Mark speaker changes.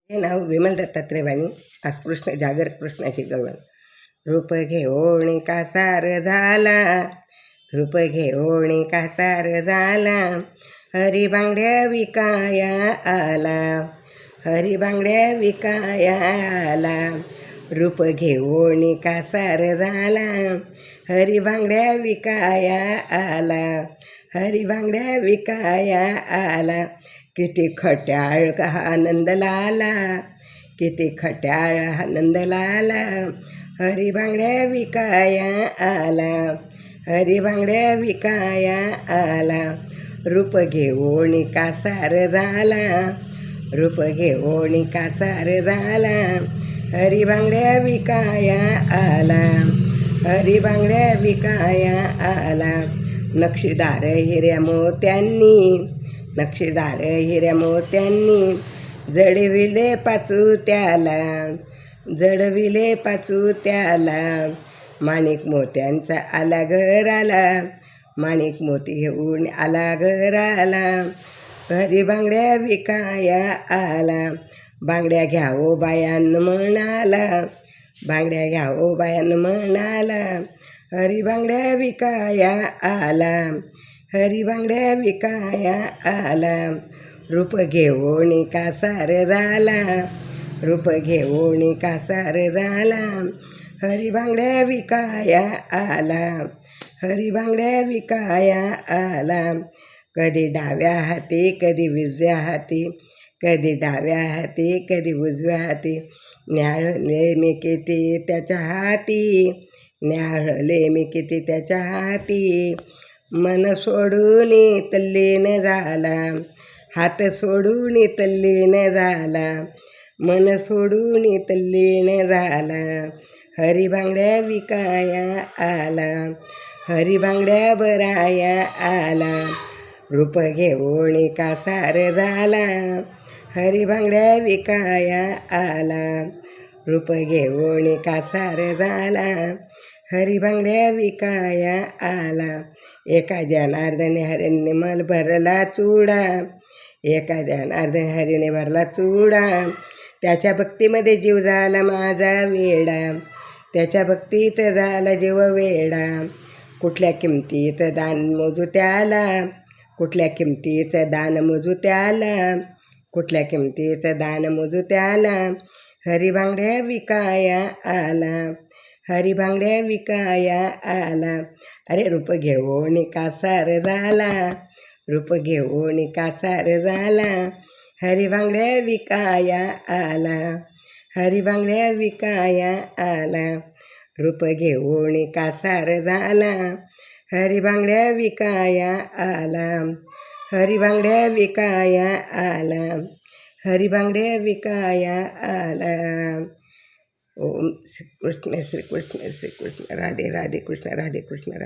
Speaker 1: हे नाव विमल दत्तात्रय वाणी. आज कृष्ण जागर कृष्णाची गवळण. रूप घेऊन कासार झाला, रूप घेऊन कासार झाला, हरी बांगड्या विकाया आला, हरी बांगड्या विकाया आला. रूप घेऊन कासार झाला, हरी बांगड्या विकाया आला, हरी बांगड्या विकाया आला. किती खट्याळ हा आनंद लाला, किती खट्याळ हा आनंद लाला, हरी बांगड्या विकाया आला, हरी बांगड्या विकाया आला. रूप घेऊन कासार झाला, रूप घेऊन कासार झाला, हरी बांगड्या विकाया आला, हरी बांगड्या विकाया आला. नक्षीदार हिऱ्या मोत्यांनी, नक्षीदार हिऱ्या मोत्यांनी जडविले पाचू त्याला, जडविले पाचू त्याला. माणिक मोत्यांचा आला घराला, माणिक मोती घेऊन आला घराला, हरी बांगड्या विकाया आला. बांगड्या घ्यावो बायान म्हणाला, बांगड्या घ्यावो बायान म्हणाला, हरी बांगड्या विकाया आला, हरी बांगड्या विकाया आला. रूप घेऊन कासार झाला, रूप घेऊन कासार झाला, हरी बांगड्या विकाया आला, हरी बांगड्या विकाया आला. कधी डाव्या हाती कधी उजव्या हाती, कधी डाव्या हाती कधी उजव्या हाती, न्याहळले मी किती त्याच्या हाती, न्याहळले मी किती त्याच्या हाती. मन सोडून तल्लीन झाला, हात सोडून तल्लीन झाला, मन सोडून तल्लीन झाला, हरी बांगड्या विकाया आला, हरी बांगड्या बराया आला. रूप घेऊन कासार झाला, हरी बांगड्या विकाया आला, रूप घेऊन कासार झाला, हरी बांगड्या विकाया आला. एका जनार्दने हरीने मल भरला चुडा, एका जनार्दन हरीने भरला चुडा, त्याच्या भक्तीमध्ये जीव झाला माझा वेडा, त्याच्या भक्तीत झाला जीव वेडा. कुठल्या किमतीत दान मोजू त्याला, कुठल्या किमतीचं दान मोजू त्याला, कुठल्या किमतीचं दान मोजू त्याला, हरी बांगड्या विकाया आला, हरी बांगड्या विकाया आला. अरे रूप घेऊन कासार झाला, रूप घेऊन कासार झाला, हरी बांगड्या विकाया आला, हरी बांगड्या विकाया आला. रूप घेऊन कासार झाला, हरी बांगड्या विकाया आला, हरी बांगड्या विकाया आला, हरी बांगड्या विकाया आला. ओम श्री कृष्ण राधे राधे कृष्ण राधे कृष्ण राधे.